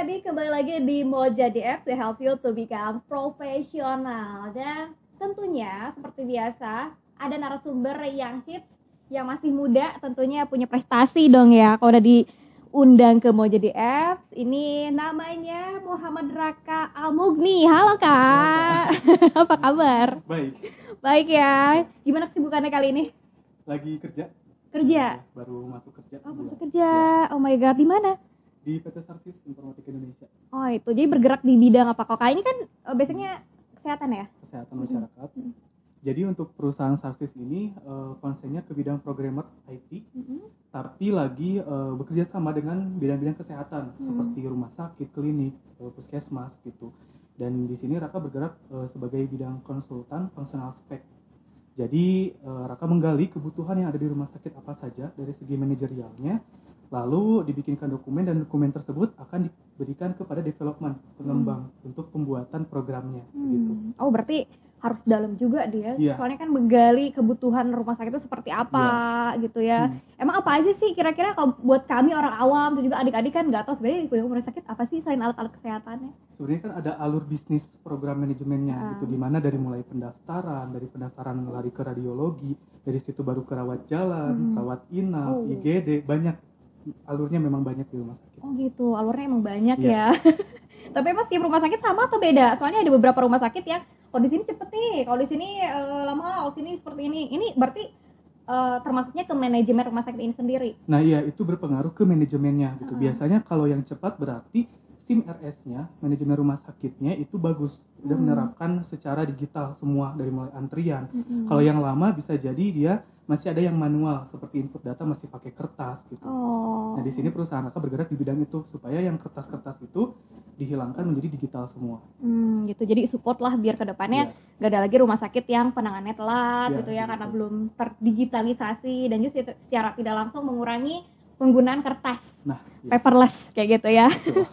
adik-adik, kembali lagi di Moja DF to help you to become profesional. Dan tentunya seperti biasa ada narasumber yang hits, yang masih muda, tentunya punya prestasi dong ya. Kalau udah diundang ke Moja DF, ini namanya Muhammad Raka Almugni. Halo Kak, apa kabar? Baik, Baik ya. Gimana kesibukannya kali ini? lagi kerja. Kerja? Baru masuk kerja. Oh, masuk sebulan. kerja. Oh my god, di mana? Di PT Sarsis Informatika Indonesia. Oh itu, jadi bergerak di bidang apa? Kok ini kan biasanya kesehatan ya? Kesehatan masyarakat. Jadi untuk perusahaan Sarsis ini konsennya ke bidang programmer IT, tapi lagi bekerja sama dengan bidang-bidang kesehatan seperti rumah sakit, klinik, puskesmas gitu. Dan di sini Raka bergerak sebagai bidang konsultan functional spec. Jadi Raka menggali kebutuhan yang ada di rumah sakit apa saja dari segi manajerialnya, lalu dibikinkan dokumen dan dokumen tersebut akan diberikan kepada development, pengembang untuk pembuatan programnya. Gitu. Oh berarti harus dalam juga dia, Iya. soalnya kan menggali kebutuhan rumah sakit itu seperti apa gitu ya. Emang apa aja sih kira-kira kalau buat kami orang awam dan juga adik-adik kan nggak tahu sebenarnya di rumah sakit apa sih selain alat-alat kesehatannya? Sebenarnya kan ada alur bisnis program manajemennya gitu, dimana dari mulai pendaftaran lari ke radiologi, dari situ baru ke rawat jalan, rawat inap, IGD, banyak alurnya, memang banyak di rumah sakit. Oh gitu, alurnya emang banyak Iya. ya. Tapi emang setiap rumah sakit sama atau beda? Soalnya ada beberapa rumah sakit yang kalau di sini cepet nih, kalau di sini lama, kalau sini seperti ini. Ini berarti termasuknya ke manajemen rumah sakit ini sendiri. Nah iya, itu berpengaruh ke manajemennya gitu. Biasanya kalau yang cepat berarti SIM RS-nya, manajemen rumah sakitnya itu bagus, udah menerapkan secara digital semua dari mulai antrian. Kalau yang lama bisa jadi dia masih ada yang manual, seperti input data masih pakai kertas gitu. Nah di sini perusahaan Raka bergerak di bidang itu supaya yang kertas-kertas itu dihilangkan menjadi digital semua. Gitu. Jadi support lah biar kedepannya gak ada lagi rumah sakit yang penanganannya telat gitu ya, karena belum terdigitalisasi dan juga secara tidak langsung mengurangi penggunaan kertas. Nah, paperless kayak gitu ya. Betul.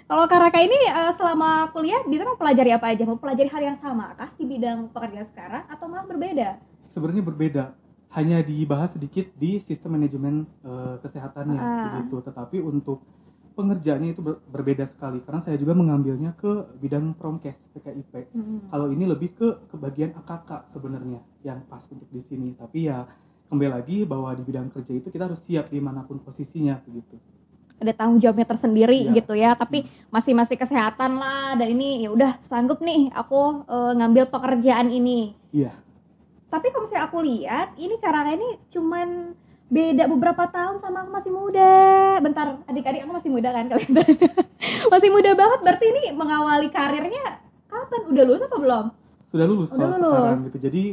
Kalau Kak Raka ini selama kuliah biasanya mempelajari apa aja? Mempelajari hal yang sama kah di bidang pekerjaan sekarang atau malah berbeda? Sebenarnya berbeda, hanya dibahas sedikit di sistem manajemen kesehatannya begitu. Tetapi untuk pengerjaannya itu berbeda sekali karena saya juga mengambilnya ke bidang promkes PKIP. Kalau ini lebih ke bagian AKK sebenarnya yang pas untuk di sini. Tapi ya kembali lagi bahwa di bidang kerja itu kita harus siap dimanapun posisinya begitu. Ada tanggung jawabnya tersendiri gitu ya, tapi masih kesehatan lah, dan ini ya udah sanggup nih aku ngambil pekerjaan ini. Iya. Tapi kalau misalnya aku lihat ini karena ini cuman beda beberapa tahun sama aku masih muda. Bentar, adik-adik aku masih muda kan kalian? Masih muda banget, berarti ini mengawali karirnya kapan? Udah lulus apa belum? Sudah lulus. Udah kalau lulus. Sekarang gitu. Jadi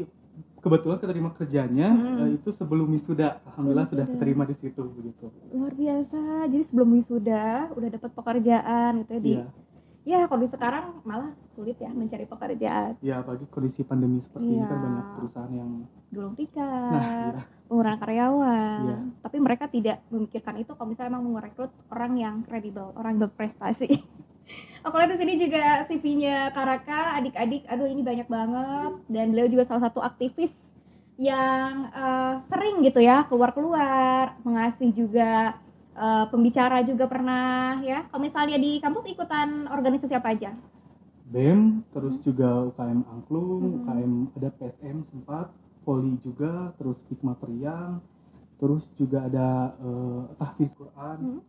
kebetulan keterima kerjanya itu sebelum wisuda. Alhamdulillah sudah keterima di situ begitu. Luar biasa. Jadi sebelum wisuda udah dapat pekerjaan gitu ya di. Ya, kalau di sekarang malah sulit ya mencari pekerjaan. Ya, apalagi kondisi pandemi seperti ini kan banyak perusahaan yang gulung tikar, pengurangan karyawan. Tapi mereka tidak memikirkan itu kalau misalnya emang merekrut orang yang kredibel, orang berprestasi. Aku lihat di sini juga CV-nya Kak Raka, adik-adik, aduh ini banyak banget. Dan beliau juga salah satu aktivis yang sering gitu ya keluar-keluar, mengasih juga pembicara juga pernah ya. Kalau misalnya di kampus ikutan organisasi apa aja? BEM, terus juga UKM Angklung, UKM ada PSM sempat, Poli juga, terus Hikmah Periang, terus juga ada tahfiz Quran.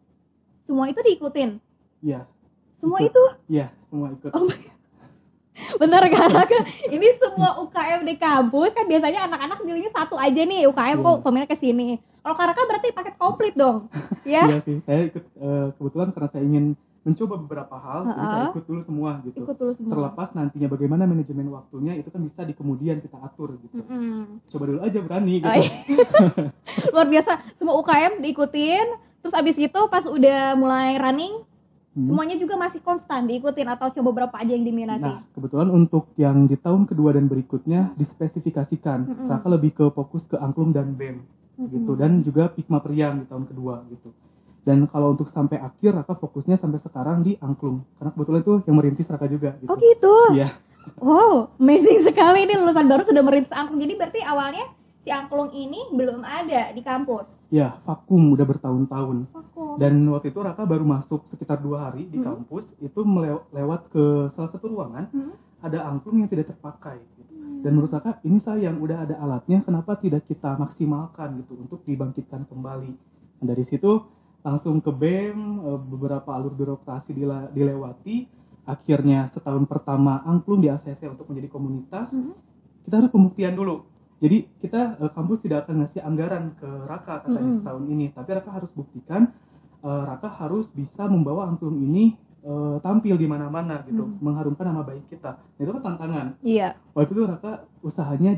Semua itu diikutin? Iya. Semua itu? Iya, semua ikut. Oh my God. Bener karena ini semua UKM di kampus kan biasanya anak-anak pilihnya satu aja nih UKM kok peminat ke sini. Kalau Kak Raka berarti paket komplit dong. Ya? Iya sih, saya ikut kebetulan karena saya ingin mencoba beberapa hal, jadi saya ikut dulu semua gitu. Ikut dulu semua. Terlepas nantinya bagaimana manajemen waktunya itu kan bisa di kemudian kita atur gitu. Coba dulu aja berani gitu. Oh, iya. Luar biasa, semua UKM diikutin. Terus abis itu pas udah mulai running semuanya juga masih konstan diikutin atau coba berapa aja yang diminati? Nah, kebetulan untuk yang di tahun kedua dan berikutnya dispesifikasikan. Raka lebih ke fokus ke Angklung dan BEM gitu, dan juga Hikmah Periang di tahun kedua gitu. Dan kalau untuk sampai akhir Raka fokusnya sampai sekarang di Angklung. Karena kebetulan itu yang merintis Raka juga gitu. Oh gitu? Iya. Wow, amazing sekali, ini lulusan baru sudah merintis Angklung. Jadi berarti awalnya si angklung ini belum ada di kampus. Ya, vakum udah bertahun-tahun. Vakum. Dan waktu itu Raka baru masuk sekitar 2 hari di kampus, itu lewat ke salah satu ruangan, ada angklung yang tidak terpakai. Gitu. Dan menurut Raka, ini sayang, udah ada alatnya, kenapa tidak kita maksimalkan gitu untuk dibangkitkan kembali. Dan dari situ langsung ke BEM, beberapa alur birokrasi dilewati, akhirnya setahun pertama angklung di ACC untuk menjadi komunitas, kita harus pembuktian dulu. Jadi kita kampus tidak akan ngasih anggaran ke Raka katanya setahun ini, tapi Raka harus buktikan, Raka harus bisa membawa angklung ini tampil di mana-mana gitu, mengharumkan nama baik kita. Nah, itu kan tantangan. Iya. Waktu itu Raka usahanya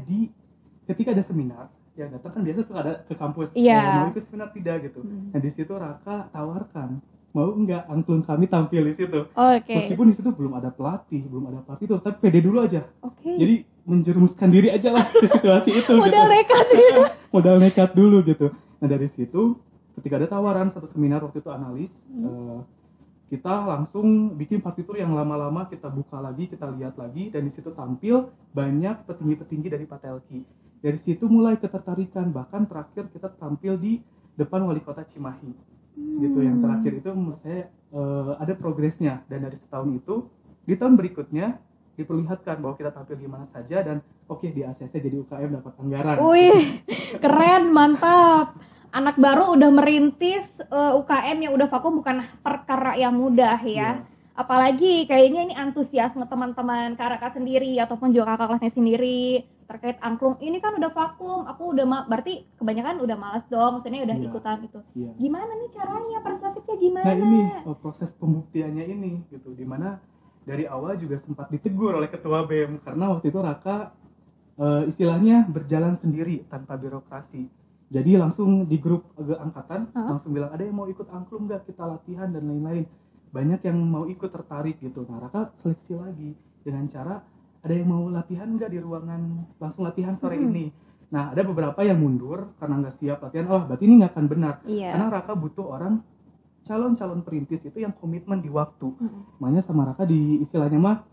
ketika ada seminar, ya datang kan biasa suka ada ke kampus, Iya. mau ikut seminar tidak gitu. Nah di situ Raka tawarkan, mau enggak angklung kami tampil di situ. Oke. Meskipun di situ belum ada pelatih tuh, tapi pede dulu aja. Oke. Jadi menjerumuskan diri aja lah di situasi itu. Modal nekat gitu. Modal nekat dulu gitu. Nah dari situ ketika ada tawaran satu seminar waktu itu analis, kita langsung bikin partitur yang lama-lama kita buka lagi, kita lihat lagi, dan di situ tampil banyak petinggi-petinggi dari Patelki. Dari situ mulai ketertarikan, bahkan terakhir kita tampil di depan wali kota Cimahi. Gitu, yang terakhir itu menurut saya ada progresnya, dan dari setahun itu di tahun berikutnya diperlihatkan bahwa kita tampil di mana saja, dan oke, di ACC jadi UKM dapat anggaran. Wih, keren, mantap. Anak baru udah merintis UKM yang udah vakum bukan perkara yang mudah ya. Apalagi kayaknya ini antusiasme teman-teman Karaka sendiri ataupun juga kakak kelasnya sendiri terkait angklung. Ini kan udah vakum, aku udah berarti kebanyakan udah malas dong, maksudnya udah ikutan itu. Gimana nih caranya, persuasifnya gimana? Nah ini proses pembuktiannya ini gitu, dimana dari awal juga sempat ditegur oleh ketua BEM karena waktu itu Raka istilahnya berjalan sendiri tanpa birokrasi. Jadi langsung di grup angkatan langsung bilang, ada yang mau ikut angklung nggak, kita latihan dan lain-lain. Banyak yang mau ikut, tertarik gitu. Nah Raka seleksi lagi dengan cara, ada yang mau latihan nggak di ruangan, langsung latihan sore ini. Nah ada beberapa yang mundur karena nggak siap latihan. Oh berarti ini nggak akan benar. Karena Raka butuh orang calon-calon perintis itu yang komitmen di waktu. Makanya sama Raka di istilahnya mah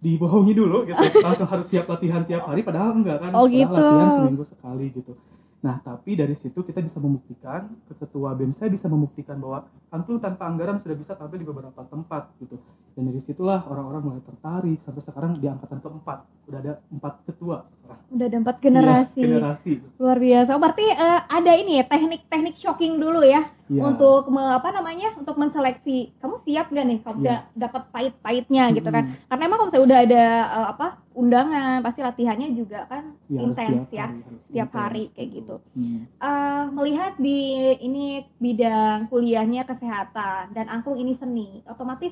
dibohongi dulu gitu. Langsung harus siap latihan tiap hari, padahal enggak kan. Padahal gitu. Latihan seminggu sekali gitu. Nah tapi dari situ kita bisa membuktikan, ke ketua BEM saya bisa membuktikan bahwa angklung tanpa anggaran sudah bisa tampil di beberapa tempat gitu. Dan dari situlah orang-orang mulai tertarik, sampai sekarang di angkatan keempat udah ada 4 ketua sekarang. Udah ada 4 generasi. Iya, generasi. Luar biasa. Berarti ada ini ya, teknik shocking dulu ya, untuk untuk menseleksi. Kamu siap gak nih kalau bisa dapat pahit-pahitnya gitu kan? Karena emang kalau saya udah ada undangan, pasti latihannya juga kan intens ya, setiap hari kayak gitu. Melihat di ini bidang kuliahnya kesehatan dan angklung ini seni, otomatis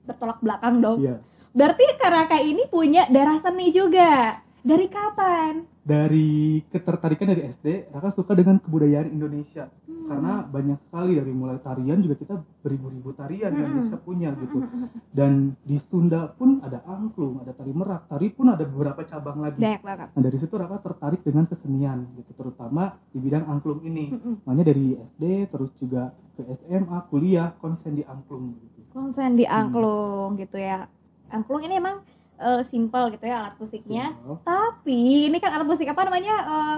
bertolak belakang dong. Berarti Karaka ini punya darah seni juga. Dari kapan? Dari ketertarikan dari SD, Raka suka dengan kebudayaan Indonesia. Karena banyak sekali, dari mulai tarian juga kita beribu-ribu tarian yang Indonesia punya gitu. Dan di Sunda pun ada angklung, ada tari merak, tari pun ada beberapa cabang lagi. Nah dari situ Raka tertarik dengan kesenian gitu, terutama di bidang angklung ini. Makanya dari SD terus juga ke SMA, kuliah, konsen di angklung gitu. Konsen di angklung gitu ya. Angklung ini emang simple gitu ya alat musiknya, tapi ini kan alat musik apa namanya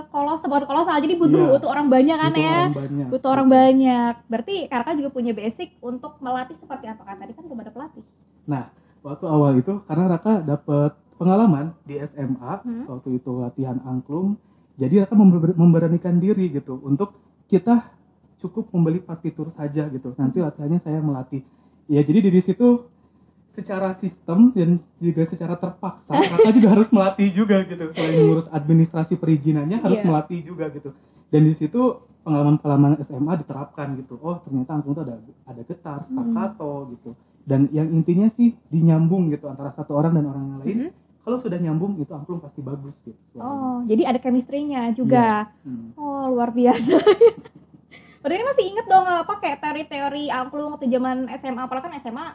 kolosal, jadi butuh orang banyak kan butuh orang banyak. Berarti Karaka juga punya basic untuk melatih seperti apa kan, tadi kan belum ada pelatih. Nah waktu awal itu karena Raka dapat pengalaman di SMA waktu itu latihan angklung, jadi Raka memberanikan diri gitu untuk kita cukup membeli partitur saja gitu, nanti latihannya saya melatih. Ya jadi dari situ secara sistem dan juga secara terpaksa Raka juga harus melatih juga gitu, selain ngurus administrasi perizinannya harus melatih juga gitu. Dan di situ pengalaman SMA diterapkan gitu. Oh ternyata angklung itu ada getar, staccato gitu. Dan yang intinya sih dinyambung gitu antara satu orang dan orang yang lain. Kalau sudah nyambung itu angklung pasti bagus gitu. Oh jadi ada chemistry-nya juga. Oh luar biasa. Berarti masih inget dong kayak teori-teori angklung waktu zaman SMA, apalagi kan SMA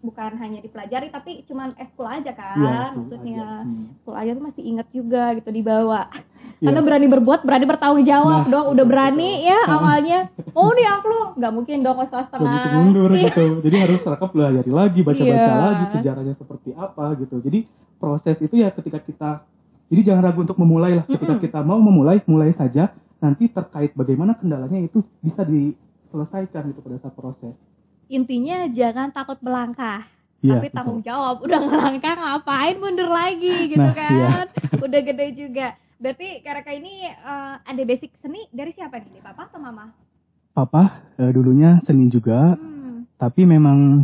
bukan hanya dipelajari tapi cuman eskul aja kan, maksudnya eskul aja tuh masih inget juga gitu dibawa. Karena berani berbuat, berani bertanggung jawab dong, udah berani ya awalnya. Oh nih angklung, nggak mungkin dong setengah. Mungkin mundur gitu, jadi harus Raka pelajari lagi, baca-baca lagi sejarahnya seperti apa gitu. Jadi proses itu ya ketika kita Jadi jangan ragu untuk memulai lah. Ketika kita mau mulai saja. Nanti terkait bagaimana kendalanya itu bisa diselesaikan gitu pada saat proses. Intinya jangan takut melangkah, tapi tanggung jawab. Udah ngelangkah ngapain mundur lagi gitu kan? Udah gede juga. Berarti Karaka ini ada basic seni dari siapa nih? Papa atau mama? Papa dulunya seni juga, tapi memang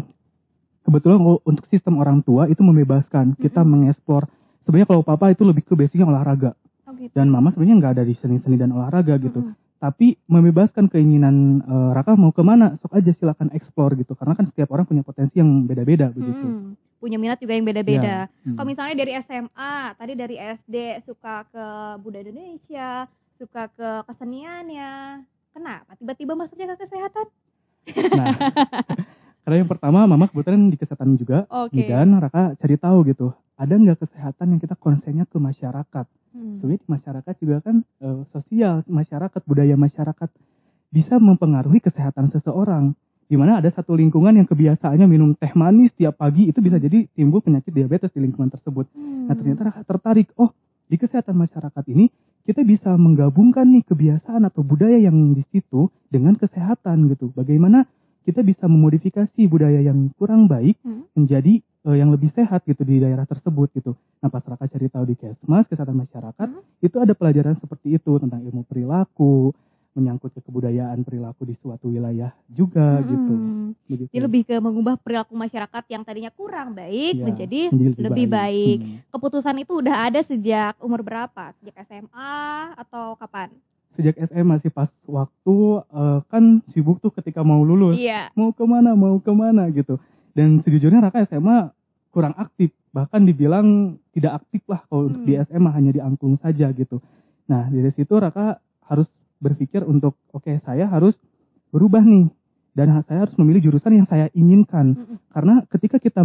kebetulan untuk sistem orang tua itu membebaskan kita mengeksplor. Sebenarnya kalau papa itu lebih ke basicnya olahraga. Gitu. Dan mama sebenarnya nggak ada di seni-seni dan olahraga gitu, tapi membebaskan keinginan Raka mau kemana, sok aja silakan explore gitu, karena kan setiap orang punya potensi yang beda-beda begitu. Punya minat juga yang beda-beda. Kalau misalnya dari SMA, tadi dari SD suka ke budaya Indonesia, suka ke keseniannya, kenapa tiba-tiba masuknya ke kesehatan? Nah, karena yang pertama mama kebetulan di kesehatan juga, dan Raka cari tahu gitu, ada nggak kesehatan yang kita konsennya ke masyarakat. Sebenarnya masyarakat juga kan sosial, masyarakat, budaya masyarakat bisa mempengaruhi kesehatan seseorang. Dimana ada satu lingkungan yang kebiasaannya minum teh manis tiap pagi, itu bisa jadi timbul penyakit diabetes di lingkungan tersebut. Nah ternyata Raka tertarik, di kesehatan masyarakat ini kita bisa menggabungkan nih kebiasaan atau budaya yang di situ dengan kesehatan gitu. Bagaimana kita bisa memodifikasi budaya yang kurang baik menjadi yang lebih sehat gitu di daerah tersebut gitu. Nah pas Raka cari tahu di Kesmas, kesehatan masyarakat, itu ada pelajaran seperti itu tentang ilmu perilaku, menyangkut ke kebudayaan perilaku di suatu wilayah juga gitu. Begitu. Jadi lebih ke mengubah perilaku masyarakat yang tadinya kurang baik menjadi lebih baik. Keputusan itu udah ada sejak umur berapa? Sejak SMA atau kapan? Sejak SMA sih, pas waktu kan sibuk tuh ketika mau lulus. Mau kemana gitu. Dan sejujurnya Raka SMA kurang aktif, bahkan dibilang tidak aktif lah kalau untuk di SMA, hanya di angklung saja gitu. Nah dari situ Raka harus berpikir untuk saya harus berubah nih, dan saya harus memilih jurusan yang saya inginkan. Karena ketika kita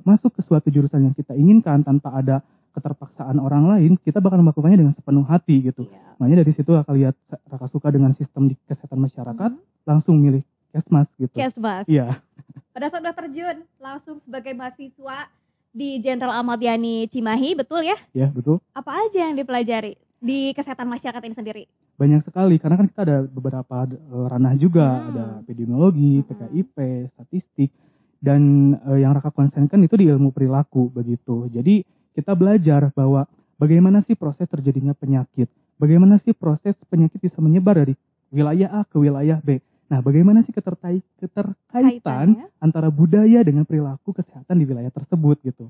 masuk ke suatu jurusan yang kita inginkan tanpa ada keterpaksaan orang lain, kita bakal melakukannya dengan sepenuh hati gitu. Makanya dari situ Raka suka dengan sistem di kesehatan masyarakat, langsung milih Kesmas gitu. Kesmas. Iya. Pada saat udah terjun langsung sebagai mahasiswa di Jenderal Ahmad Yani Cimahi, betul ya? Iya, betul. Apa aja yang dipelajari di kesehatan masyarakat ini sendiri? Banyak sekali, karena kan kita ada beberapa ranah juga, ada epidemiologi, PKIP, statistik, dan yang Raka konsenkan itu di ilmu perilaku begitu. Jadi kita belajar bahwa bagaimana sih proses terjadinya penyakit, bagaimana sih proses penyakit bisa menyebar dari wilayah A ke wilayah B. Nah, bagaimana sih keterkaitan antara budaya dengan perilaku kesehatan di wilayah tersebut gitu.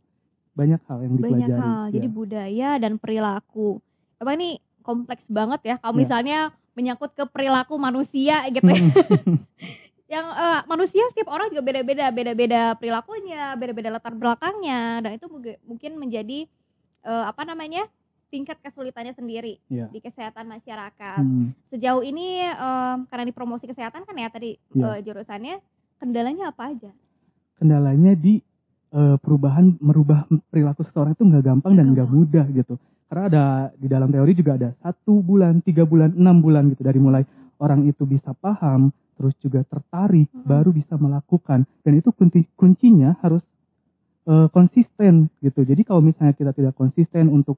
Banyak hal yang dipelajari. Banyak hal, jadi budaya dan perilaku. Apa ini kompleks banget ya, kalau misalnya menyangkut ke perilaku manusia gitu ya. Yang manusia setiap orang juga beda-beda perilakunya, beda-beda latar belakangnya, dan itu mungkin menjadi tingkat kesulitannya sendiri di kesehatan masyarakat. Sejauh ini karena di promosi kesehatan kan ya tadi jurusannya, kendalanya apa aja? Kendalanya di merubah perilaku seseorang itu nggak gampang dan nggak mudah gitu. Karena ada di dalam teori juga ada 1 bulan, 3 bulan, 6 bulan gitu, dari mulai orang itu bisa paham, terus juga tertarik, baru bisa melakukan. Dan itu kuncinya harus konsisten gitu. Jadi kalau misalnya kita tidak konsisten untuk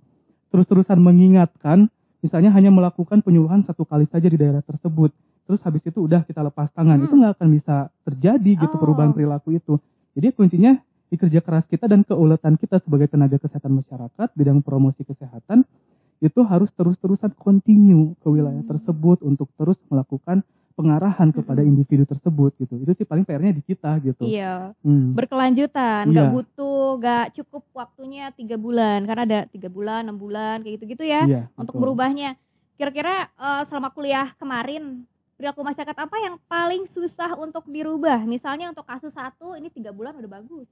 terus-terusan mengingatkan, misalnya hanya melakukan penyuluhan 1 kali saja di daerah tersebut, terus habis itu udah kita lepas tangan, itu nggak akan bisa terjadi gitu perubahan perilaku itu. Jadi kuncinya di kerja keras kita dan keuletan kita sebagai tenaga kesehatan masyarakat bidang promosi kesehatan, itu harus terus-terusan continue ke wilayah tersebut untuk terus melakukan pengarahan kepada individu tersebut gitu. Itu sih paling PR-nya di kita gitu. Iya. Berkelanjutan, gak cukup waktunya 3 bulan, karena ada 3 bulan, 6 bulan kayak gitu-gitu ya untuk merubahnya. Kira-kira selama kuliah kemarin, perilaku masyarakat apa yang paling susah untuk dirubah? Misalnya untuk kasus 1 ini 3 bulan udah bagus,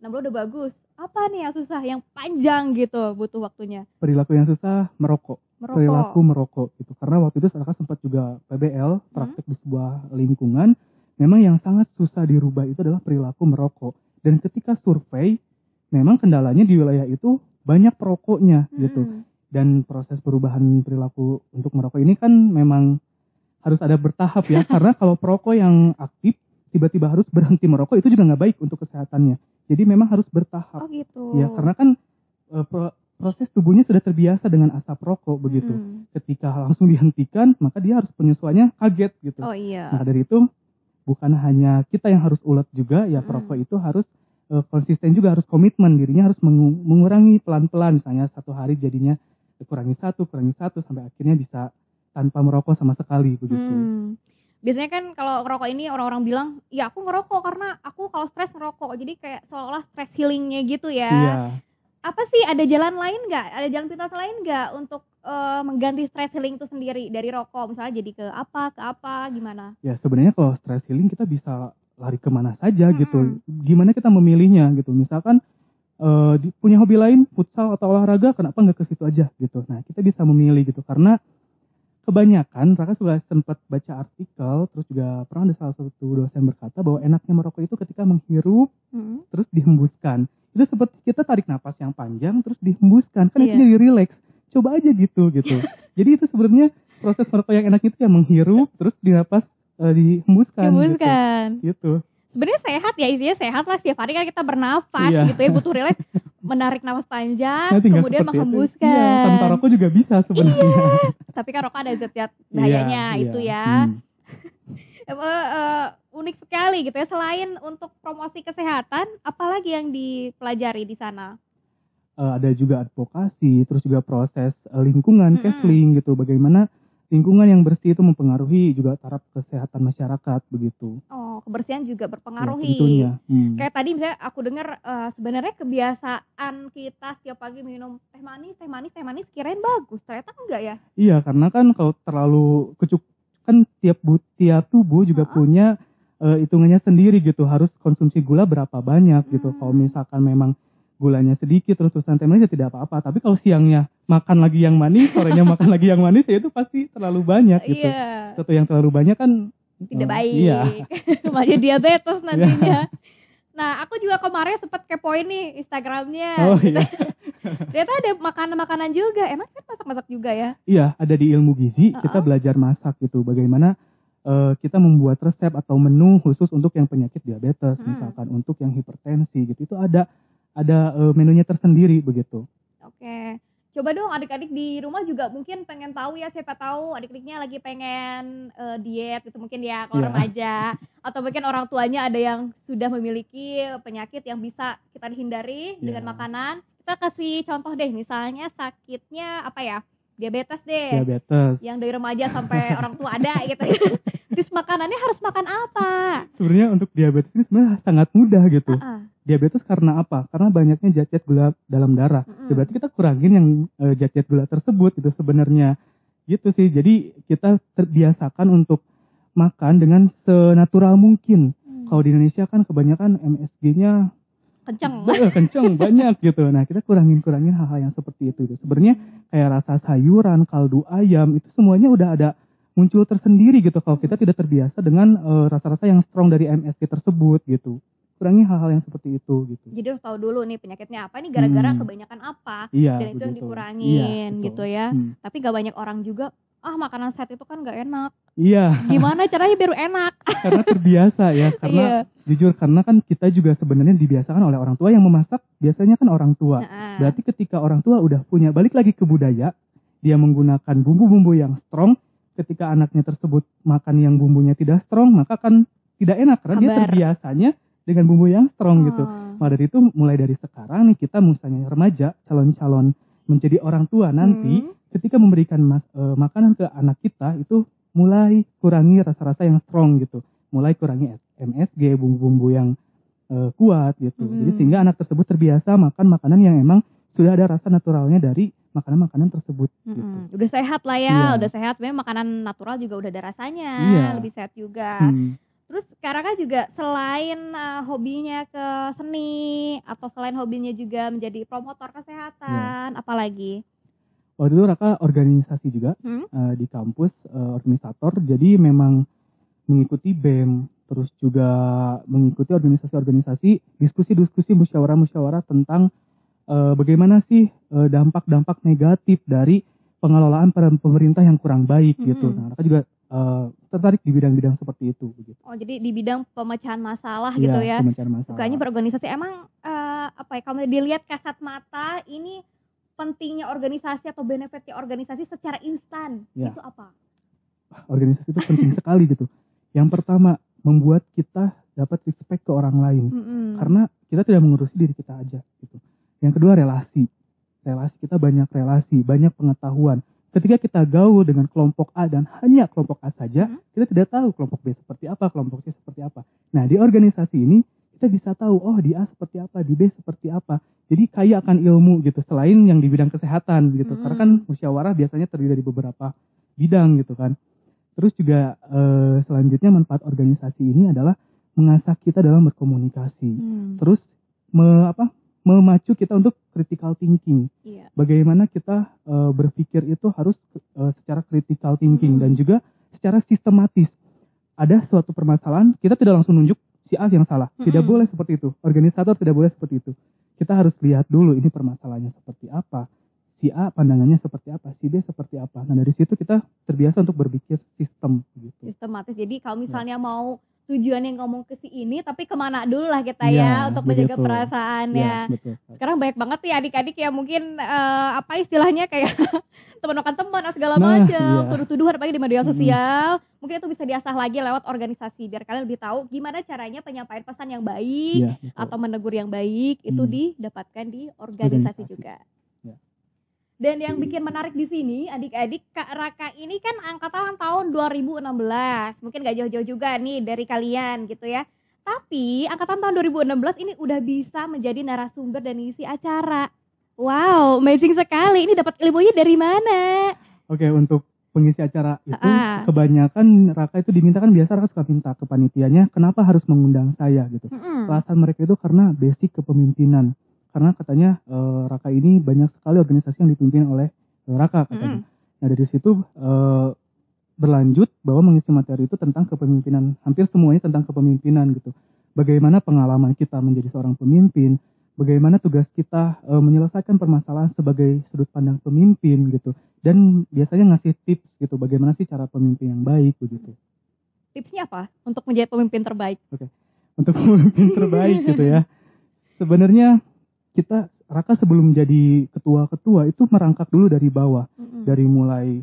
6 bulan udah bagus. Apa nih yang susah, yang panjang gitu butuh waktunya? Perilaku yang susah merokok. Perilaku merokok gitu. Karena waktu itu saya sempat juga PBL, praktek di sebuah lingkungan. Memang yang sangat susah dirubah itu adalah perilaku merokok. Dan ketika survei, memang kendalanya di wilayah itu banyak perokoknya gitu. Dan proses perubahan perilaku untuk merokok ini kan memang harus ada bertahap ya. Karena kalau perokok yang aktif tiba-tiba harus berhenti merokok, itu juga nggak baik untuk kesehatannya. Jadi memang harus bertahap. Oh gitu. Ya, karena kan proses tubuhnya sudah terbiasa dengan asap rokok begitu. Ketika langsung dihentikan, maka dia harus penyesuaiannya kaget gitu. Oh iya. Nah dari itu bukan hanya kita yang harus ulet juga, ya perokok itu harus konsisten juga, harus komitmen dirinya, harus mengurangi pelan-pelan, misalnya satu hari jadinya kurangi satu sampai akhirnya bisa tanpa merokok sama sekali begitu. Biasanya kan kalau ngerokok ini orang-orang bilang, ya aku ngerokok karena aku kalau stres ngerokok. Jadi kayak seolah-olah stress healingnya gitu ya. Iya. Apa sih, ada jalan lain nggak? Ada jalan pintas lain nggak untuk mengganti stress healing itu sendiri dari rokok? Misalnya jadi ke apa, gimana? Ya sebenarnya kalau stress healing kita bisa lari kemana saja gitu. Gimana kita memilihnya gitu. Misalkan punya hobi lain, futsal atau olahraga, kenapa nggak ke situ aja gitu. Nah kita bisa memilih gitu, karena kebanyakan, Raka juga sempat baca artikel, terus juga pernah ada salah satu dosen berkata bahwa enaknya merokok itu ketika menghirup, terus dihembuskan. Itu seperti kita tarik napas yang panjang, terus dihembuskan, kan itu jadi relax. Coba aja gitu. Jadi itu sebenarnya proses merokok yang enak itu ya menghirup, terus dihembuskan. Gitu. Sebenarnya sehat ya, isinya sehat lah, setiap hari kan kita bernafas gitu ya, butuh relax, menarik nafas panjang, kemudian menghembuskan. Iya, tanpa rokok juga bisa sebenarnya. Iya, tapi kan rokok ada zat-zat bahayanya itu ya. Unik sekali gitu ya. Selain untuk promosi kesehatan, apalagi yang dipelajari di sana? Ada juga advokasi, terus juga proses lingkungan, counseling gitu, bagaimana lingkungan yang bersih itu mempengaruhi juga taraf kesehatan masyarakat begitu. Oh, kebersihan juga berpengaruhi. Ya, tentunya. Kayak tadi misalnya aku dengar sebenarnya kebiasaan kita setiap pagi minum teh manis kirain bagus, ternyata enggak ya? Iya, karena kan kalau terlalu kan tiap tubuh juga punya hitungannya sendiri gitu, harus konsumsi gula berapa banyak gitu. Kalau misalkan memang gulanya sedikit terus teh manis ya tidak apa-apa, tapi kalau siangnya makan lagi yang manis, sorenya makan lagi yang manis, ya itu pasti terlalu banyak gitu. Sesuatu yang terlalu banyak kan tidak baik. Malah diabetes nantinya. Nah, aku juga kemarin sempat kepoin nih Instagramnya. Oh iya. Ternyata ada makanan-makanan juga. Emang saya masak-masak juga ya? Iya, ada di ilmu gizi, kita belajar masak gitu. Bagaimana kita membuat resep atau menu khusus untuk yang penyakit diabetes, misalkan untuk yang hipertensi gitu. Itu ada menunya tersendiri begitu. Oke. Coba dong adik-adik di rumah juga mungkin pengen tahu ya, siapa tahu adik-adiknya lagi pengen diet gitu mungkin ya kalau remaja, atau mungkin orang tuanya ada yang sudah memiliki penyakit yang bisa kita hindari dengan makanan. Kita kasih contoh deh, misalnya sakitnya apa ya, diabetes deh, yang dari remaja sampai orang tua ada gitu. Terus makanannya harus makan apa? Sebenarnya untuk diabetes ini sebenarnya sangat mudah gitu. Diabetes karena apa? Karena banyaknya zat-zat gula dalam darah. Berarti kita kurangin yang zat-zat gula tersebut gitu sebenarnya. Gitu sih. Jadi kita terbiasakan untuk makan dengan senatural mungkin. Kalau di Indonesia kan kebanyakan MSG-nya kenceng banyak gitu. Nah, kita kurangin hal-hal yang seperti itu. Sebenarnya kayak rasa sayuran, kaldu ayam, itu semuanya udah ada muncul tersendiri gitu kalau kita tidak terbiasa dengan rasa-rasa yang strong dari MSG tersebut gitu. Kurangi hal-hal yang seperti itu gitu. Jadi harus tahu dulu nih penyakitnya apa, nih gara-gara kebanyakan apa, dan itu yang dikurangin gitu ya. Tapi gak banyak orang juga, makanan sehat itu kan gak enak. Iya. Gimana caranya biar enak? Karena terbiasa ya, karena jujur karena kan kita juga sebenarnya dibiasakan oleh orang tua, yang memasak biasanya kan orang tua. Berarti ketika orang tua udah punya, balik lagi ke budaya, dia menggunakan bumbu-bumbu yang strong. Ketika anaknya tersebut makan yang bumbunya tidak strong, maka kan tidak enak karena dia terbiasanya dengan bumbu yang strong gitu. Maka dari itu mulai dari sekarang nih kita misalnya remaja, calon-calon menjadi orang tua nanti, ketika memberikan makanan ke anak kita itu mulai kurangi rasa-rasa yang strong gitu. Mulai kurangi MSG, bumbu-bumbu yang kuat gitu. Jadi sehingga anak tersebut terbiasa makan makanan yang emang sudah ada rasa naturalnya dari makanan-makanan tersebut gitu. Udah sehat lah ya, udah sehat. Sebenarnya makanan natural juga udah ada rasanya, lebih sehat juga. Terus sekarang kan juga selain hobinya ke seni, atau selain hobinya juga menjadi promotor kesehatan, apalagi? Waktu itu Raka organisasi juga di kampus, organisator. Jadi memang mengikuti BEM, terus juga mengikuti organisasi-organisasi, diskusi-diskusi, musyawarah-musyawarah tentang bagaimana sih dampak-dampak negatif dari pengelolaan pemerintah yang kurang baik gitu. Nah, Raka juga tertarik di bidang-bidang seperti itu begitu. Oh, jadi di bidang pemecahan masalah gitu ya. Pemecahan masalah. Sukanya berorganisasi. Emang apa ya, kalau dilihat kasat mata ini pentingnya organisasi atau benefitnya organisasi secara instan itu apa? Organisasi itu penting sekali gitu. Yang pertama, membuat kita dapat respect ke orang lain. Karena kita tidak mengurusi diri kita aja gitu. Yang kedua, relasi kita banyak relasi, banyak pengetahuan. Ketika kita gaul dengan kelompok A dan hanya kelompok A saja, kita tidak tahu kelompok B seperti apa, kelompok C seperti apa. Nah, di organisasi ini kita bisa tahu, oh di A seperti apa, di B seperti apa. Jadi kaya akan ilmu gitu, selain yang di bidang kesehatan gitu. Karena kan musyawarah biasanya terdiri dari beberapa bidang gitu kan. Terus juga selanjutnya manfaat organisasi ini adalah mengasah kita dalam berkomunikasi. Terus memacu kita untuk critical thinking. Bagaimana kita berpikir itu harus secara critical thinking dan juga secara sistematis. Ada suatu permasalahan, kita tidak langsung nunjuk si A yang salah. Tidak boleh seperti itu. Organisator tidak boleh seperti itu. Kita harus lihat dulu ini permasalahannya seperti apa. Si A pandangannya seperti apa, si B seperti apa. Nah, dari situ kita terbiasa untuk berpikir sistem gitu. Sistematis. Jadi kalau misalnya mau tujuannya ngomong ke si ini, tapi kemana dulu lah kita untuk menjaga perasaannya. Sekarang banyak banget nih adik-adik yang mungkin apa istilahnya kayak teman makan teman segala macam, tuduh-tuduhan apalagi di media sosial. Mungkin itu bisa diasah lagi lewat organisasi biar kalian lebih tahu gimana caranya penyampaian pesan yang baik atau menegur yang baik itu didapatkan di organisasi juga. Dan yang bikin menarik di sini, adik-adik, Kak Raka ini kan angkatan tahun 2016. Mungkin gak jauh-jauh juga nih dari kalian gitu ya. Tapi angkatan tahun 2016 ini udah bisa menjadi narasumber dan ngisi acara. Wow, amazing sekali. Ini dapat ilmunya dari mana? Oke, untuk pengisi acara itu kebanyakan Raka itu dimintakan, biasa Raka suka minta ke panitianya, kenapa harus mengundang saya gitu. Alasan mereka itu karena basic kepemimpinan. Karena katanya Raka ini banyak sekali organisasi yang dipimpin oleh Raka katanya. Nah, dari situ berlanjut bahwa mengisi materi itu tentang kepemimpinan, hampir semuanya tentang kepemimpinan gitu. Bagaimana pengalaman kita menjadi seorang pemimpin, bagaimana tugas kita menyelesaikan permasalahan sebagai sudut pandang pemimpin gitu. Dan biasanya ngasih tips gitu, bagaimana sih cara pemimpin yang baik begitu. Tipsnya apa untuk menjadi pemimpin terbaik? Oke. Untuk pemimpin terbaik gitu ya. Sebenarnya Raka sebelum jadi ketua-ketua itu merangkak dulu dari bawah. Dari mulai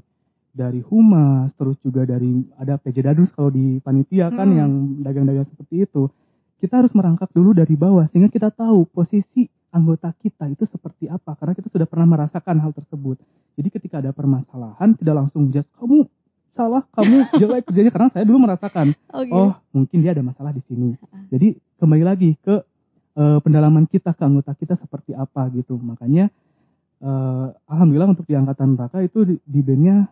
dari humas, terus juga dari ada PJ Dadus kalau di panitia kan yang dagang-dagang seperti itu. Kita harus merangkak dulu dari bawah sehingga kita tahu posisi anggota kita itu seperti apa. Karena kita sudah pernah merasakan hal tersebut. Jadi ketika ada permasalahan tidak langsung judge, kamu salah, kamu jelek kerjanya. Karena saya dulu merasakan, oh mungkin dia ada masalah di sini. Jadi kembali lagi ke pendalaman kita ke anggota kita seperti apa gitu. Makanya alhamdulillah untuk di angkatan Raka itu di bandnya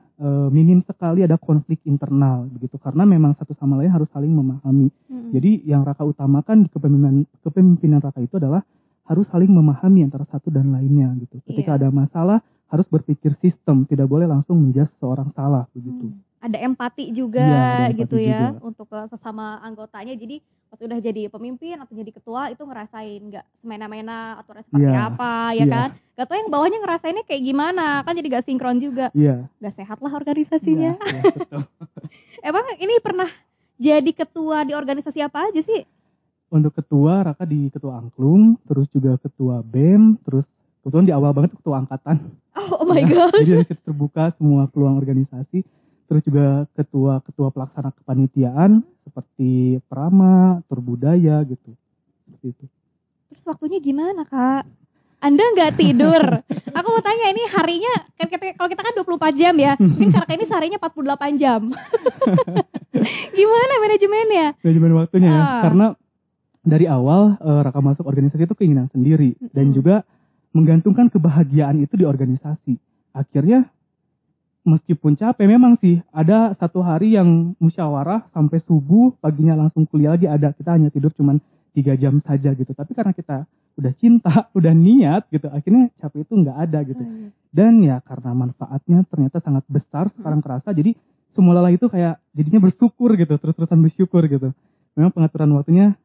minim sekali ada konflik internal begitu, karena memang satu sama lain harus saling memahami. Jadi yang Raka utamakan di kepemimpinan Raka itu adalah harus saling memahami antara satu dan lainnya gitu. Ketika ada masalah harus berpikir sistem, tidak boleh langsung menjudge seorang salah begitu. Ada empati juga gitu ya untuk sesama anggotanya. Jadi pas udah jadi pemimpin atau jadi ketua itu ngerasain gak semena-mena aturan seperti apa ya kan. Gak tau yang bawahnya ngerasainnya kayak gimana kan, jadi gak sinkron juga. Gak sehat lah organisasinya. Betul. Emang ini pernah jadi ketua di organisasi apa aja sih? Untuk ketua Raka di ketua Angklung, terus juga ketua BEM, terus kebetulan di awal banget ketua angkatan. Oh my god. Jadi dari situ terbuka semua peluang organisasi. Terus juga ketua pelaksana kepanitiaan seperti Prama, Turbudaya gitu. Seperti itu. Terus waktunya gimana, Kak? Anda nggak tidur? Aku mau tanya, ini harinya kan kalau kita kan 24 jam ya. Mungkin Kak ini seharinya 48 jam. Gimana manajemennya? Manajemen waktunya ya. Karena dari awal Raka masuk organisasi itu keinginan sendiri dan juga menggantungkan kebahagiaan itu di organisasi. Akhirnya meskipun capek memang sih, ada satu hari yang musyawarah sampai subuh, paginya langsung kuliah lagi ada. Kita hanya tidur cuman 3 jam saja gitu. Tapi karena kita udah cinta, udah niat gitu, akhirnya capek itu nggak ada gitu. Dan ya karena manfaatnya ternyata sangat besar sekarang kerasa. Jadi semula itu kayak jadinya bersyukur gitu, terus-terusan bersyukur gitu. Memang pengaturan waktunya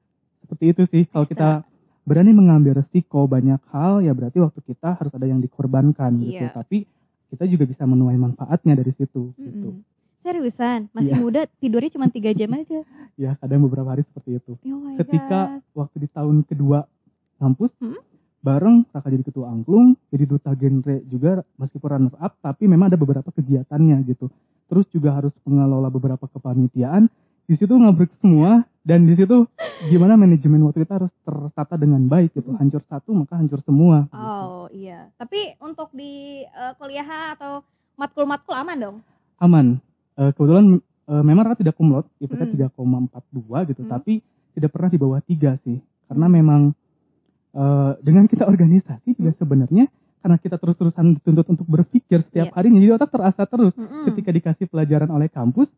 seperti itu sih. Kalau kita berani mengambil resiko banyak hal, ya berarti waktu kita harus ada yang dikorbankan gitu. Tapi kita juga bisa menuai manfaatnya dari situ gitu. Seriusan? Masih muda tidurnya cuma 3 jam aja? Ya kadang beberapa hari seperti itu. Ketika waktu di tahun kedua kampus, bareng Raka jadi ketua angklung, jadi duta genre juga meskipun runner up, tapi memang ada beberapa kegiatannya gitu. Terus juga harus mengelola beberapa kepanitiaan. Di situ ngobrol semua, dan di situ gimana manajemen waktu kita harus tertata dengan baik gitu. Hancur satu maka hancur semua. Oh gitu. Iya. Tapi untuk di kuliah atau matkul-matkul aman dong? Aman. Kebetulan memang Raka tidak kumlot, IPK 3,42 gitu, tapi tidak pernah di bawah 3 sih. Karena memang dengan kita organisasi juga sebenarnya karena kita terus-terusan dituntut untuk berpikir setiap harinya, jadi otak terasa terus ketika dikasih pelajaran oleh kampus.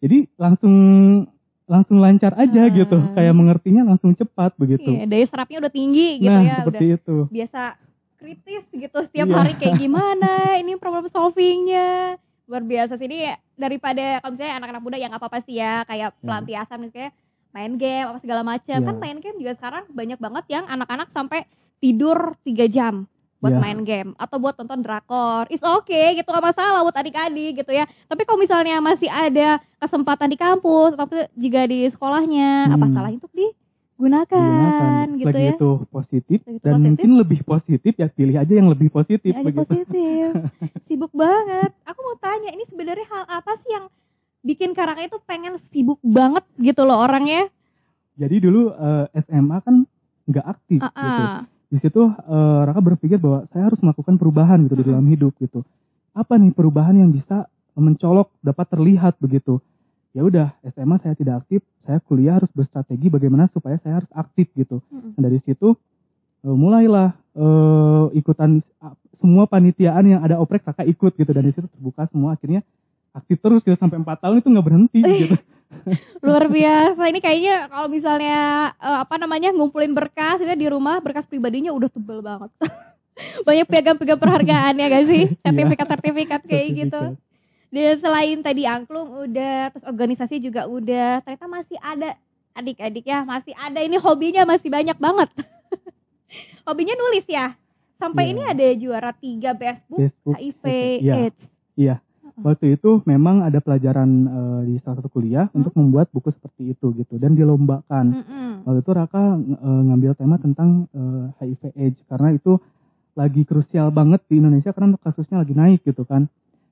Jadi langsung lancar aja gitu, kayak mengertinya langsung cepat begitu. Iya, daya serapnya udah tinggi gitu nah, ya. Seperti udah itu. Biasa kritis gitu setiap hari kayak gimana, ini problem solvingnya. Luar biasa sih ini daripada kalau misalnya anak-anak muda yang apa-apa sih ya, kayak pelampiasan gitu kayak main game apa segala macam. Kan main game juga sekarang banyak banget yang anak-anak sampai tidur 3 jam. Buat main game atau buat nonton drakor, it's okay gitu, gak masalah buat adik-adik gitu ya. Tapi kalau misalnya masih ada kesempatan di kampus atau juga di sekolahnya, apa salahnya untuk digunakan gitu lagi ya. Itu positif dan mungkin lebih positif ya, pilih aja yang lebih positif ya, begitu. Positif. Sibuk banget. Aku mau tanya, ini sebenarnya hal apa sih yang bikin Karaka itu pengen sibuk banget gitu loh orangnya? Jadi dulu SMA kan nggak aktif gitu. Di situ Raka berpikir bahwa saya harus melakukan perubahan gitu di dalam hidup gitu. Apa nih perubahan yang bisa mencolok, dapat terlihat begitu. Ya udah, SMA saya tidak aktif, saya kuliah harus berstrategi bagaimana supaya saya harus aktif gitu. Nah, dari situ mulailah ikutan semua panitiaan yang ada oprek Raka ikut gitu, dan di situ terbuka semua, akhirnya aktif terus gitu sampai 4 tahun itu nggak berhenti gitu. Luar biasa. Ini kayaknya kalau misalnya ngumpulin berkas ya di rumah, berkas pribadinya udah tebel banget. Banyak pegang-pegang perhargaan ya gak sih? Sertifikat kayak gitu. Dan selain tadi angklung udah, terus organisasi juga udah, ternyata masih ada adik-adik ya, masih ada ini hobinya masih banyak banget. Hobinya nulis ya. Sampai ini ada juara 3 best book HIV AIDS. Iya. Waktu itu memang ada pelajaran di salah satu kuliah untuk membuat buku seperti itu gitu, dan dilombakan. Waktu itu Raka ngambil tema tentang HIV AIDS karena itu lagi krusial banget di Indonesia karena kasusnya lagi naik gitu kan.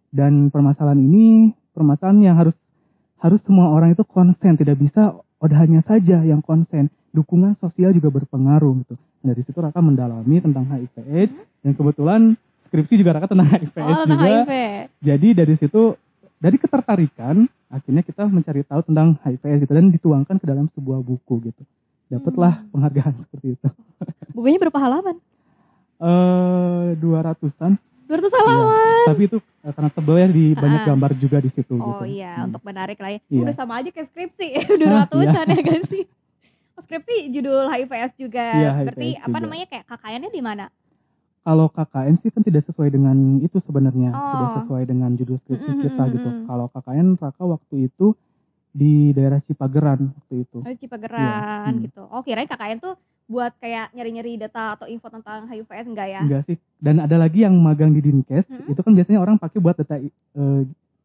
Dan permasalahan ini permasalahan yang harus semua orang itu konsen, tidak bisa hanya saja yang konsen. Dukungan sosial juga berpengaruh gitu. Nah, dari situ Raka mendalami tentang HIV AIDS dan kebetulan skripsi juga Raka tentang HIV AIDS juga. HIV. Jadi dari situ, dari ketertarikan, akhirnya kita mencari tahu tentang HIV AIDS gitu, dan dituangkan ke dalam sebuah buku gitu. Dapatlah penghargaan seperti itu. Bukunya berapa halaman? 200-an. 200 halaman. Ya, tapi itu karena tebel ya, di banyak gambar juga di situ. Oh gitu. iya, untuk menarik lah ya. Iya. Udah sama aja kayak skripsi, 200-an ya kan sih? Skripsi judul HIVS juga. Iya, berarti HIVS apa juga. namanya, kayak KKN-nya di mana? Kalau KKN sih kan tidak sesuai dengan itu sebenarnya, tidak sesuai dengan judul skripsi kita gitu. Kalau KKN Raka waktu itu di daerah Cipageran waktu itu. Oh, Cipageran gitu. Oh, kirain KKN tuh buat kayak nyari-nyari data atau info tentang HIV/AIDS enggak ya? Enggak sih. Dan ada lagi yang magang di Dinkes, itu kan biasanya orang pakai buat data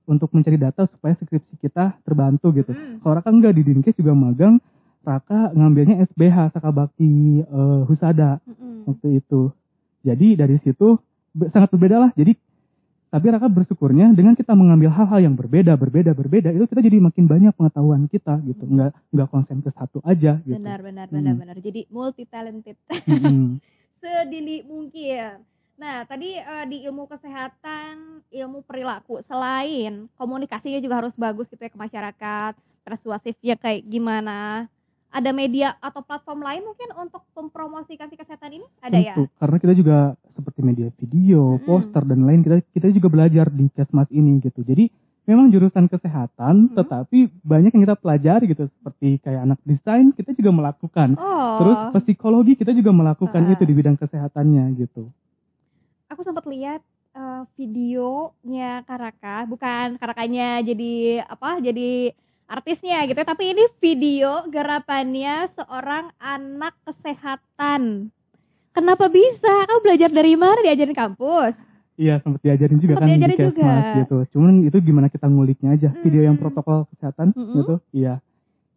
untuk mencari data supaya skripsi kita terbantu gitu. Kalau Raka enggak, di Dinkes juga magang, Raka ngambilnya SBH Sakabakti Husada waktu itu. Jadi dari situ sangat berbeda lah. Jadi tapi Raka bersyukurnya dengan kita mengambil hal-hal yang berbeda, itu kita jadi makin banyak pengetahuan kita gitu. Enggak konsen ke satu aja gitu. Benar. Jadi multi talented. Sedini mungkin. Nah, tadi di ilmu kesehatan, ilmu perilaku, selain komunikasinya juga harus bagus gitu ya ke masyarakat, persuasifnya kayak gimana? Ada media atau platform lain mungkin untuk mempromosikan kesehatan ini? Ada ya? Karena kita juga seperti media video, poster dan lain, kita juga belajar di Kesmas ini gitu. Jadi memang jurusan kesehatan, tetapi banyak yang kita pelajari gitu, seperti kayak anak desain kita juga melakukan. Terus psikologi kita juga melakukan itu di bidang kesehatannya gitu. Aku sempat lihat videonya Karaka, bukan Karakanya jadi artisnya gitu, tapi ini video garapannya seorang anak kesehatan. Kenapa bisa? Kamu belajar dari mana? Diajarin kampus? Iya, sempat diajarin juga kan di Kesmas gitu. Cuman itu gimana kita nguliknya aja, video yang protokol kesehatan gitu. Iya.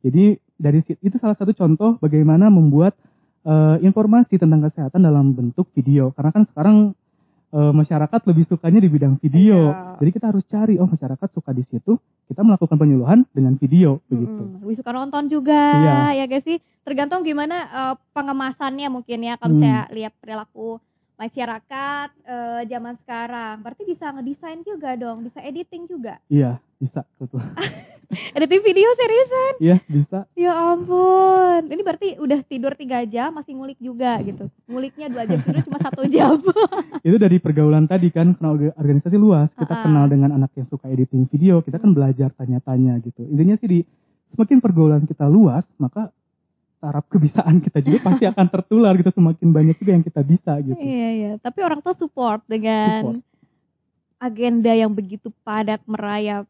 Jadi dari itu salah satu contoh bagaimana membuat informasi tentang kesehatan dalam bentuk video. Karena kan sekarang masyarakat lebih sukanya di bidang video. Jadi kita harus cari, masyarakat suka di situ, kita melakukan penyuluhan dengan video begitu. Lebih suka nonton juga, ya guys sih. Tergantung gimana pengemasannya mungkin ya. Kalau saya lihat perilaku masyarakat zaman sekarang, berarti bisa ngedesain juga dong, bisa editing juga. Iya, bisa betul. Editing video seriusan? Iya, bisa. Ya ampun, ini berarti udah tidur 3 jam masih ngulik juga gitu. Nguliknya 2 jam, tidur cuma 1 jam. Itu dari pergaulan tadi kan, karena organisasi luas, kita kenal dengan anak yang suka editing video, kita kan belajar tanya-tanya gitu. Intinya sih semakin pergaulan kita luas, maka taraf kebiasaan kita juga pasti akan tertular gitu, semakin banyak juga yang kita bisa gitu. Iya, tapi orang tua support dengan agenda yang begitu padat merayap.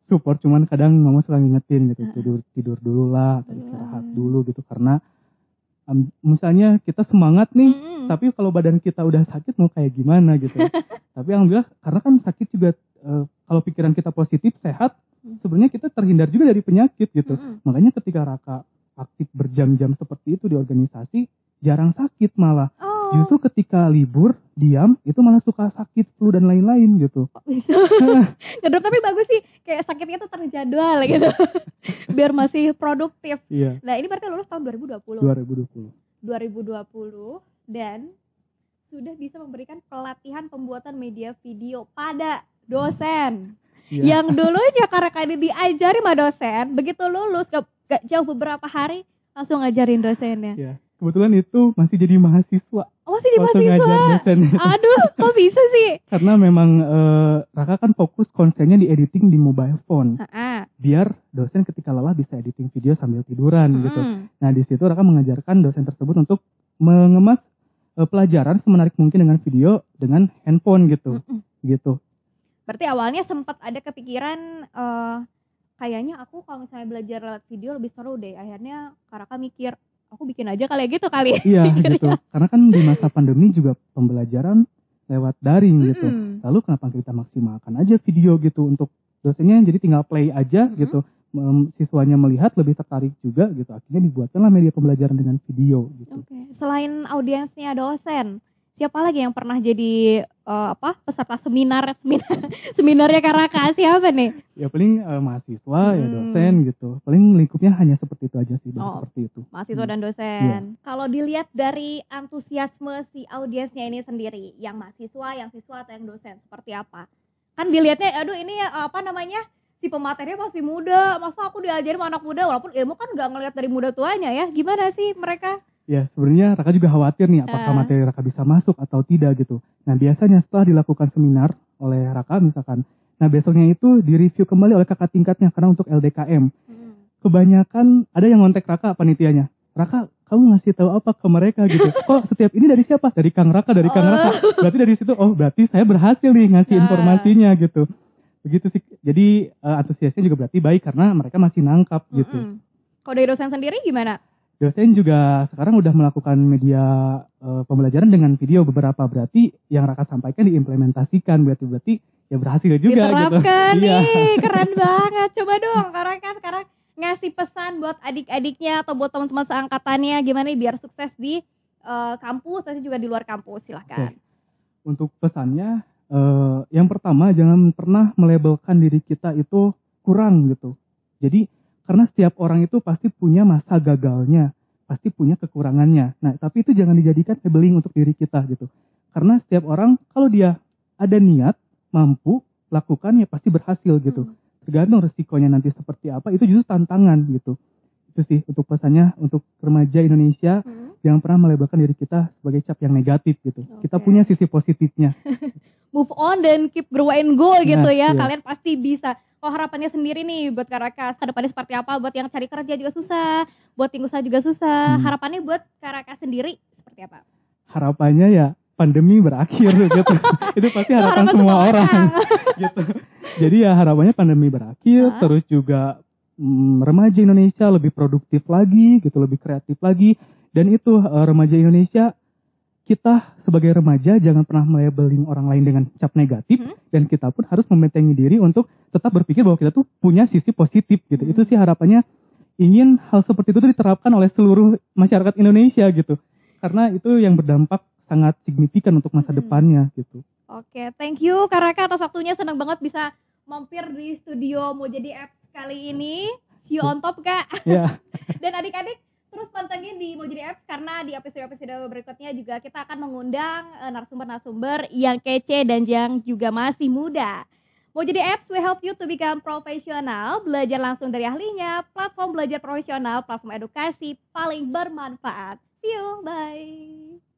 Support, cuman kadang mama suka ngingetin gitu, tidur dulu lah, atau istirahat dulu gitu, karena misalnya kita semangat nih, tapi kalau badan kita udah sakit mau kayak gimana gitu. Tapi alhamdulillah karena kan sakit juga, kalau pikiran kita positif, sehat, sebenarnya kita terhindar juga dari penyakit gitu. Makanya ketika Raka aktif berjam-jam seperti itu di organisasi, jarang sakit malah. Justru ketika libur, diam, itu malah suka sakit, flu dan lain-lain gitu. Bisa. Ngedrop, tapi bagus sih, kayak sakitnya tuh terjadwal gitu. Biar masih produktif. Iya. Nah ini berarti lulus tahun 2020. 2020 dan sudah bisa memberikan pelatihan pembuatan media video pada dosen. Yang dulunya karena ini diajari sama dosen, begitu lulus gak jauh beberapa hari langsung ngajarin dosennya. Iya. Kebetulan itu masih jadi mahasiswa. Masih jadi mahasiswa? Aduh, kok bisa sih? Karena memang Raka kan fokus konsennya di editing di mobile phone. Biar dosen ketika lelah bisa editing video sambil tiduran gitu. Nah di situ Raka mengajarkan dosen tersebut untuk mengemas pelajaran semenarik mungkin dengan video dengan handphone gitu. Gitu. Berarti awalnya sempat ada kepikiran kayaknya aku kalau misalnya belajar lewat video lebih seru deh. Akhirnya Raka mikir, aku bikin aja kali gitu kali. Iya gitu. Karena kan di masa pandemi juga pembelajaran lewat daring gitu. Lalu kenapa kita maksimalkan aja video gitu untuk dosennya, jadi tinggal play aja gitu. Siswanya melihat lebih tertarik juga gitu. Akhirnya dibuatkanlah media pembelajaran dengan video gitu. Selain audiensnya dosen, siapa lagi yang pernah jadi peserta seminarnya Raka, siapa nih? Ya paling mahasiswa, ya dosen gitu. Paling lingkupnya hanya seperti itu aja sih, seperti itu. Mahasiswa dan dosen. Kalau dilihat dari antusiasme si audiensnya ini sendiri, yang mahasiswa, yang siswa atau yang dosen, seperti apa? Kan dilihatnya, aduh ini si pematerinya masih muda, masa aku diajarin sama anak muda, walaupun ilmu kan gak ngelihat dari muda tuanya ya. Gimana sih mereka? Ya sebenarnya Raka juga khawatir nih apakah materi Raka bisa masuk atau tidak gitu. Nah biasanya setelah dilakukan seminar oleh Raka misalkan, nah besoknya itu direview kembali oleh kakak tingkatnya karena untuk LDKM. Kebanyakan ada yang ngontek Raka panitianya. Raka, kamu ngasih tahu apa ke mereka gitu? Kok setiap ini dari siapa? Dari Kang Raka, dari Kang Raka. Berarti dari situ, berarti saya berhasil nih ngasih informasinya gitu. Begitu sih. Jadi antusiasnya juga berarti baik karena mereka masih nangkap gitu. Kalau dari dosen sendiri gimana? Dosen juga sekarang udah melakukan media pembelajaran dengan video beberapa, berarti yang Raka sampaikan diimplementasikan, berarti ya berhasil juga. Diterapkan gitu. nih, keren banget. Coba dong Raka sekarang ngasih pesan buat adik-adiknya atau buat teman-teman seangkatannya gimana biar sukses di kampus dan juga di luar kampus, silahkan. Untuk pesannya, yang pertama jangan pernah melabelkan diri kita itu kurang gitu. Jadi karena setiap orang itu pasti punya masa gagalnya, pasti punya kekurangannya. Nah, tapi itu jangan dijadikan labeling untuk diri kita gitu. Karena setiap orang kalau dia ada niat, mampu, lakukan ya pasti berhasil gitu. Tergantung resikonya nanti seperti apa, itu justru tantangan gitu. Itu sih untuk pesannya untuk remaja Indonesia, jangan pernah melabelkan diri kita sebagai cap yang negatif gitu. Kita punya sisi positifnya. Move on dan keep grow and go gitu ya. Kalian pasti bisa. Oh harapannya sendiri nih buat Raka ke depannya seperti apa? Buat yang cari kerja juga susah, buat tinggal usaha juga susah. Harapannya buat Raka sendiri seperti apa? Harapannya ya pandemi berakhir gitu. Itu pasti harapan semua orang gitu. Jadi ya harapannya pandemi berakhir, terus juga remaja Indonesia lebih produktif lagi gitu, lebih kreatif lagi. Dan itu remaja Indonesia, kita sebagai remaja jangan pernah melabeling orang lain dengan cap negatif, dan kita pun harus membentengi diri untuk tetap berpikir bahwa kita tuh punya sisi positif gitu. Itu sih harapannya, ingin hal seperti itu diterapkan oleh seluruh masyarakat Indonesia gitu. karena itu yang berdampak sangat signifikan untuk masa depannya gitu. Oke, thank you Kak Raka atas waktunya, senang banget bisa mampir di studio Mau Jadi Apps kali ini. See you on top Kak. Ya. Dan adik-adik terus pantengin di Mau Jadi Apps karena di episode-episode berikutnya juga kita akan mengundang narasumber-narasumber yang kece dan yang juga masih muda. Mau Jadi Apps, we help you to become profesional, belajar langsung dari ahlinya, platform belajar profesional, platform edukasi paling bermanfaat. See you, bye.